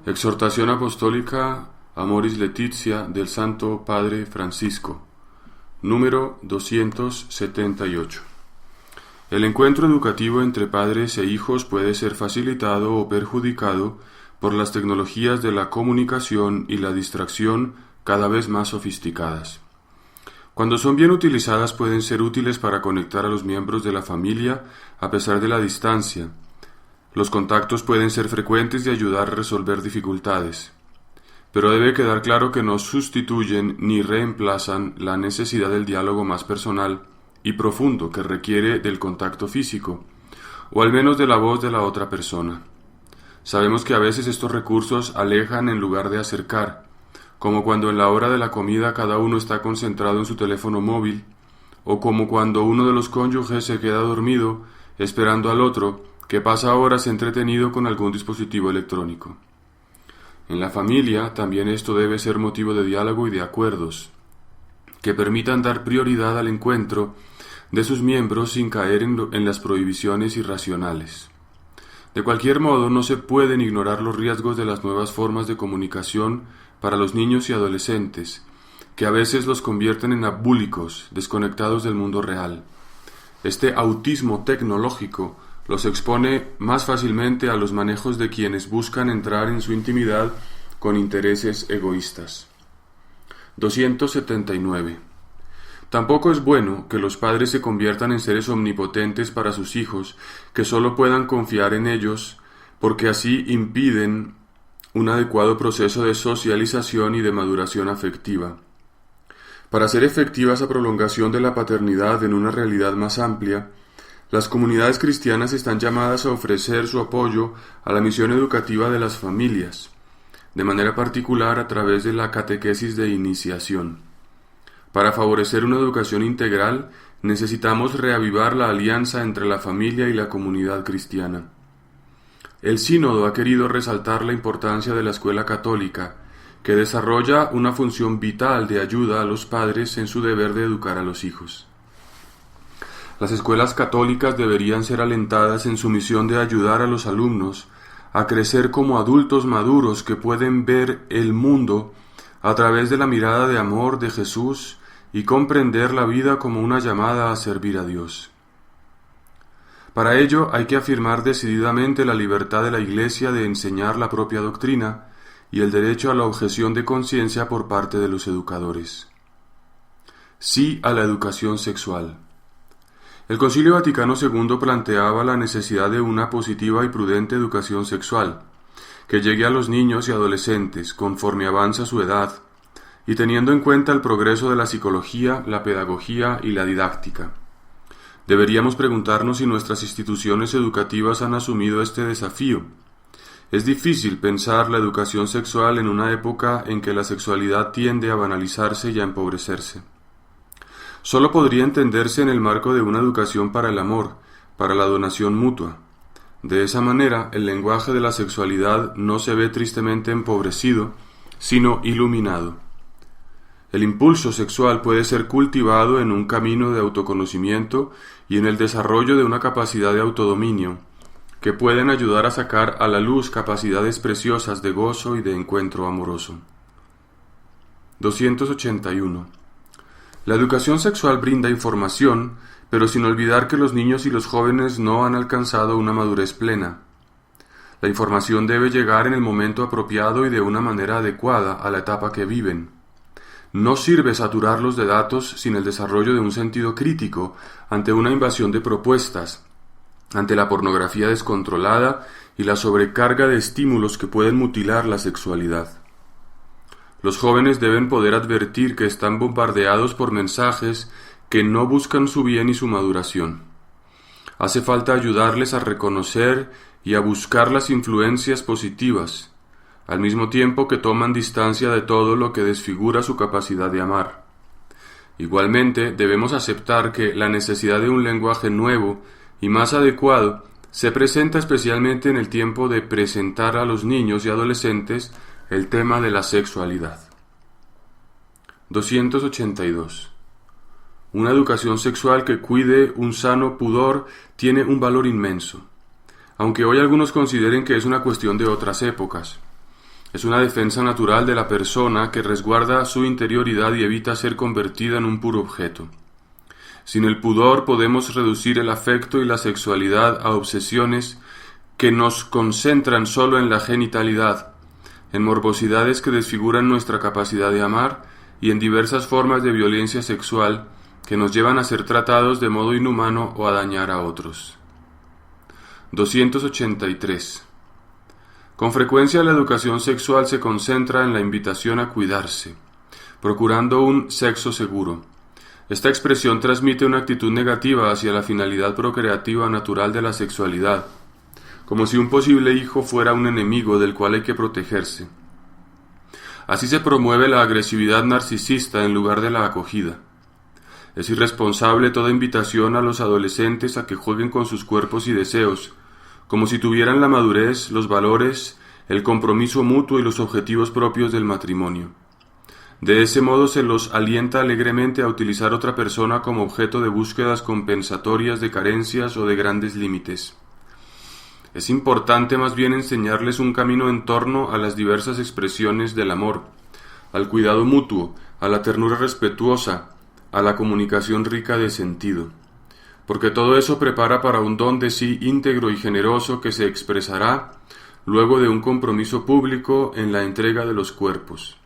Exhortación Apostólica Amoris Laetitia del Santo Padre Francisco, número 278. El encuentro educativo entre padres e hijos puede ser facilitado o perjudicado por las tecnologías de la comunicación y la distracción cada vez más sofisticadas. Cuando son bien utilizadas pueden ser útiles para conectar a los miembros de la familia a pesar de la distancia. Los contactos pueden ser frecuentes y ayudar a resolver dificultades, pero debe quedar claro que no sustituyen ni reemplazan la necesidad del diálogo más personal y profundo que requiere del contacto físico, o al menos de la voz de la otra persona. Sabemos que a veces estos recursos alejan en lugar de acercar, como cuando en la hora de la comida cada uno está concentrado en su teléfono móvil, o como cuando uno de los cónyuges se queda dormido esperando al otro, que pasa horas entretenido con algún dispositivo electrónico. En la familia también esto debe ser motivo de diálogo y de acuerdos, que permitan dar prioridad al encuentro de sus miembros sin caer en las prohibiciones irracionales. De cualquier modo, no se pueden ignorar los riesgos de las nuevas formas de comunicación para los niños y adolescentes, que a veces los convierten en abúlicos, desconectados del mundo real. Este autismo tecnológico los expone más fácilmente a los manejos de quienes buscan entrar en su intimidad con intereses egoístas. 279. Tampoco es bueno que los padres se conviertan en seres omnipotentes para sus hijos, que solo puedan confiar en ellos, porque así impiden un adecuado proceso de socialización y de maduración afectiva. Para hacer efectiva esa prolongación de la paternidad en una realidad más amplia, las comunidades cristianas están llamadas a ofrecer su apoyo a la misión educativa de las familias, de manera particular a través de la catequesis de iniciación. Para favorecer una educación integral, necesitamos reavivar la alianza entre la familia y la comunidad cristiana. El Sínodo ha querido resaltar la importancia de la escuela católica, que desarrolla una función vital de ayuda a los padres en su deber de educar a los hijos. Las escuelas católicas deberían ser alentadas en su misión de ayudar a los alumnos a crecer como adultos maduros que pueden ver el mundo a través de la mirada de amor de Jesús y comprender la vida como una llamada a servir a Dios. Para ello hay que afirmar decididamente la libertad de la Iglesia de enseñar la propia doctrina y el derecho a la objeción de conciencia por parte de los educadores. Sí a la educación sexual. El Concilio Vaticano II planteaba la necesidad de una positiva y prudente educación sexual, que llegue a los niños y adolescentes conforme avanza su edad, y teniendo en cuenta el progreso de la psicología, la pedagogía y la didáctica. Deberíamos preguntarnos si nuestras instituciones educativas han asumido este desafío. Es difícil pensar la educación sexual en una época en que la sexualidad tiende a banalizarse y a empobrecerse. Solo podría entenderse en el marco de una educación para el amor, para la donación mutua. De esa manera, el lenguaje de la sexualidad no se ve tristemente empobrecido, sino iluminado. El impulso sexual puede ser cultivado en un camino de autoconocimiento y en el desarrollo de una capacidad de autodominio, que pueden ayudar a sacar a la luz capacidades preciosas de gozo y de encuentro amoroso. 281. La educación sexual brinda información, pero sin olvidar que los niños y los jóvenes no han alcanzado una madurez plena. La información debe llegar en el momento apropiado y de una manera adecuada a la etapa que viven. No sirve saturarlos de datos sin el desarrollo de un sentido crítico ante una invasión de propuestas, ante la pornografía descontrolada y la sobrecarga de estímulos que pueden mutilar la sexualidad. Los jóvenes deben poder advertir que están bombardeados por mensajes que no buscan su bien y su maduración. Hace falta ayudarles a reconocer y a buscar las influencias positivas, al mismo tiempo que toman distancia de todo lo que desfigura su capacidad de amar. Igualmente, debemos aceptar que la necesidad de un lenguaje nuevo y más adecuado se presenta especialmente en el tiempo de presentar a los niños y adolescentes el tema de la sexualidad. 282. Una educación sexual que cuide un sano pudor tiene un valor inmenso, aunque hoy algunos consideren que es una cuestión de otras épocas. Es una defensa natural de la persona que resguarda su interioridad y evita ser convertida en un puro objeto. Sin el pudor podemos reducir el afecto y la sexualidad a obsesiones que nos concentran solo en la genitalidad, en morbosidades que desfiguran nuestra capacidad de amar y en diversas formas de violencia sexual que nos llevan a ser tratados de modo inhumano o a dañar a otros. 283. Con frecuencia la educación sexual se concentra en la invitación a cuidarse, procurando un sexo seguro. Esta expresión transmite una actitud negativa hacia la finalidad procreativa natural de la sexualidad, como si un posible hijo fuera un enemigo del cual hay que protegerse. Así se promueve la agresividad narcisista en lugar de la acogida. Es irresponsable toda invitación a los adolescentes a que jueguen con sus cuerpos y deseos, como si tuvieran la madurez, los valores, el compromiso mutuo y los objetivos propios del matrimonio. De ese modo se los alienta alegremente a utilizar otra persona como objeto de búsquedas compensatorias de carencias o de grandes límites. Es importante más bien enseñarles un camino en torno a las diversas expresiones del amor, al cuidado mutuo, a la ternura respetuosa, a la comunicación rica de sentido, porque todo eso prepara para un don de sí íntegro y generoso que se expresará luego de un compromiso público en la entrega de los cuerpos.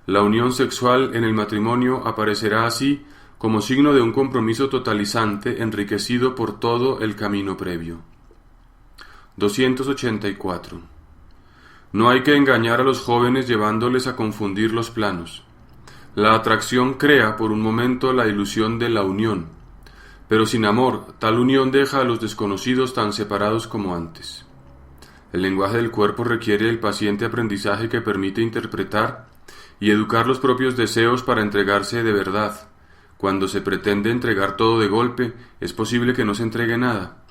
La unión sexual en el matrimonio aparecerá así como signo de un compromiso totalizante enriquecido por todo el camino previo. 284. No hay que engañar a los jóvenes llevándoles a confundir los planos. La atracción crea por un momento la ilusión de la unión, pero sin amor, tal unión deja a los desconocidos tan separados como antes. El lenguaje del cuerpo requiere el paciente aprendizaje que permite interpretar y educar los propios deseos para entregarse de verdad. Cuando se pretende entregar todo de golpe, es posible que no se entregue nada.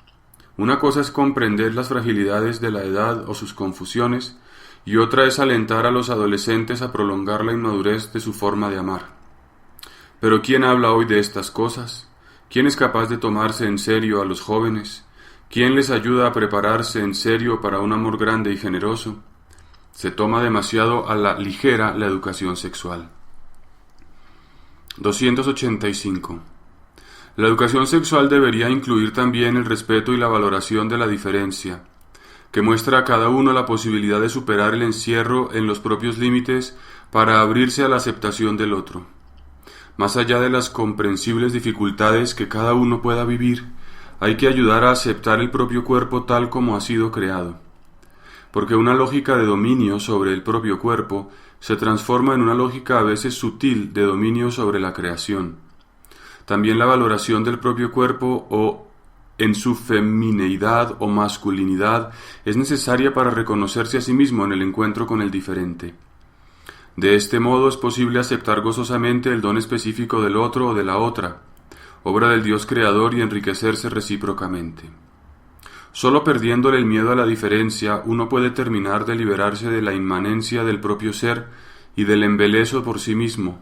Una cosa es comprender las fragilidades de la edad o sus confusiones, y otra es alentar a los adolescentes a prolongar la inmadurez de su forma de amar. Pero ¿quién habla hoy de estas cosas? ¿Quién es capaz de tomarse en serio a los jóvenes? ¿Quién les ayuda a prepararse en serio para un amor grande y generoso? Se toma demasiado a la ligera la educación sexual. 285. La educación sexual debería incluir también el respeto y la valoración de la diferencia, que muestra a cada uno la posibilidad de superar el encierro en los propios límites para abrirse a la aceptación del otro. Más allá de las comprensibles dificultades que cada uno pueda vivir, hay que ayudar a aceptar el propio cuerpo tal como ha sido creado, porque una lógica de dominio sobre el propio cuerpo se transforma en una lógica a veces sutil de dominio sobre la creación. También la valoración del propio cuerpo o en su femineidad o masculinidad es necesaria para reconocerse a sí mismo en el encuentro con el diferente. De este modo es posible aceptar gozosamente el don específico del otro o de la otra, obra del Dios creador, y enriquecerse recíprocamente. Solo perdiéndole el miedo a la diferencia uno puede terminar de liberarse de la inmanencia del propio ser y del embeleso por sí mismo.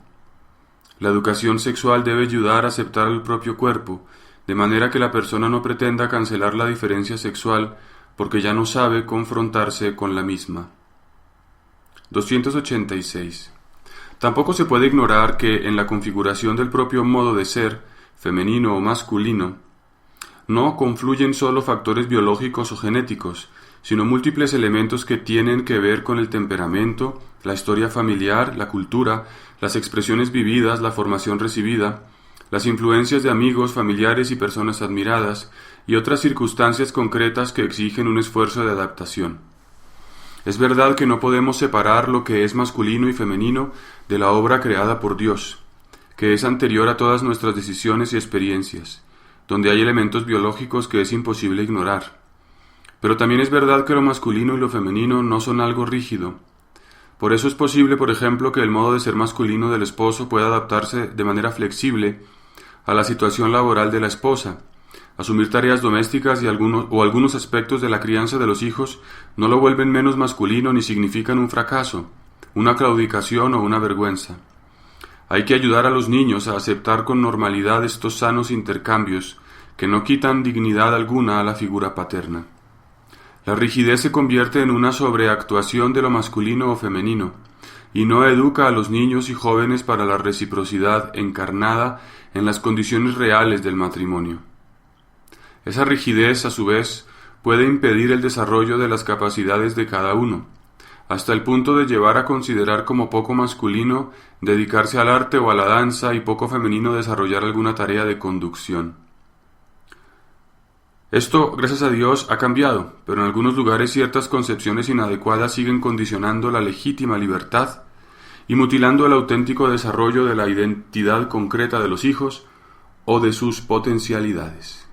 La educación sexual debe ayudar a aceptar el propio cuerpo, de manera que la persona no pretenda cancelar la diferencia sexual porque ya no sabe confrontarse con la misma. 286. Tampoco se puede ignorar que en la configuración del propio modo de ser, femenino o masculino, no confluyen solo factores biológicos o genéticos, sino múltiples elementos que tienen que ver con el temperamento, la historia familiar, la cultura, las expresiones vividas, la formación recibida, las influencias de amigos, familiares y personas admiradas, y otras circunstancias concretas que exigen un esfuerzo de adaptación. Es verdad que no podemos separar lo que es masculino y femenino de la obra creada por Dios, que es anterior a todas nuestras decisiones y experiencias, donde hay elementos biológicos que es imposible ignorar. Pero también es verdad que lo masculino y lo femenino no son algo rígido. Por eso es posible, por ejemplo, que el modo de ser masculino del esposo pueda adaptarse de manera flexible a la situación laboral de la esposa. Asumir tareas domésticas y algunos aspectos de la crianza de los hijos no lo vuelven menos masculino ni significan un fracaso, una claudicación o una vergüenza. Hay que ayudar a los niños a aceptar con normalidad estos sanos intercambios que no quitan dignidad alguna a la figura paterna. La rigidez se convierte en una sobreactuación de lo masculino o femenino, y no educa a los niños y jóvenes para la reciprocidad encarnada en las condiciones reales del matrimonio. Esa rigidez, a su vez, puede impedir el desarrollo de las capacidades de cada uno, hasta el punto de llevar a considerar como poco masculino dedicarse al arte o a la danza y poco femenino desarrollar alguna tarea de conducción. Esto, gracias a Dios, ha cambiado, pero en algunos lugares ciertas concepciones inadecuadas siguen condicionando la legítima libertad y mutilando el auténtico desarrollo de la identidad concreta de los hijos o de sus potencialidades.